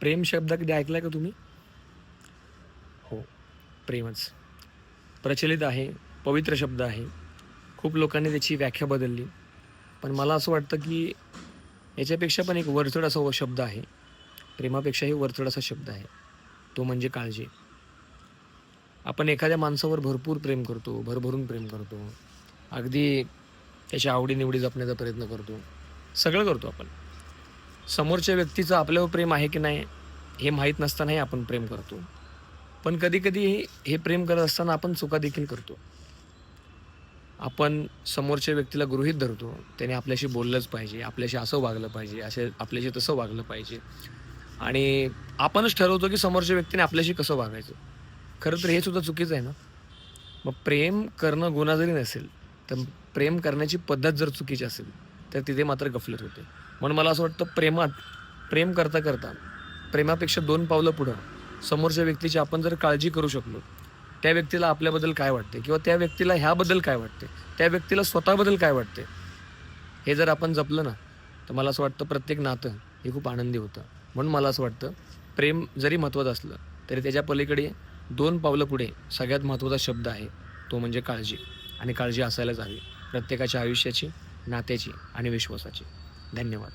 प्रेम शब्द कधी ऐकला का तुम्ही? हो, प्रेमच प्रचलित आहे, पवित्र शब्द आहे. खूप लोकांनी त्याची व्याख्या बदलली. पण मला असं वाटतं, की याच्यापेक्षा पण एक वरचढ असा शब्द आहे. प्रेमापेक्षाही वरचढ असा शब्द आहे. तो म्हणजे काळजी. आपण एखाद्या माणसावर भरपूर प्रेम करतो, भरभरून प्रेम करतो. अगदी त्याच्या आवडी जपण्याचा प्रयत्न करतो. सगळं करतो आपण. समोरच्या व्यक्तीचं आपल्यावर प्रेम आहे की नाही, हे माहीत नसतानाही आपण प्रेम करतो. पण कधी-कधी हे प्रेम करत असताना आपण चुका देखील करतो. आपण समोरच्या व्यक्तीला गृहीत धरतो. त्याने आपल्याशी बोललंच पाहिजे, आपल्याशी असं वागलं पाहिजे, आपल्याशी तसं वागलं पाहिजे आणि आपणच ठरवतो की समोरच्या व्यक्तीने आपल्याशी कसं वागायचं. खरं तर हे सुद्धा चुकीचं आहे ना. मग प्रेम करणं गुन्हा जरी नसेल, तर प्रेम करण्याची पद्धत जर चुकीची असेल, तर तिथे मात्र गफलत होते. म्हणून मला असं वाटतं प्रेम करता प्रेमापेक्षा 2 पावलं पुढं समोरच्या व्यक्तीची आपण जर काळजी करू शकलो, त्या व्यक्तीला आपल्याबद्दल काय वाटते किंवा त्या व्यक्तीला ह्याबद्दल काय वाटते, त्या व्यक्तीला स्वतःबद्दल काय वाटते, हे जर आपण जपलं ना, तर मला असं वाटतं प्रत्येक नातं हे खूप आनंदी होतं. म्हणून मला असं वाटतं प्रेम जरी महत्त्वाचं असलं, तरी त्याच्या पलीकडे 2 पावलं पुढे सगळ्यात महत्त्वाचा शब्द आहे, तो म्हणजे काळजी. आणि काळजी असायलाच हवी प्रत्येकाच्या आयुष्याची, नात्याची आणि विश्वासाची. धन्यवाद.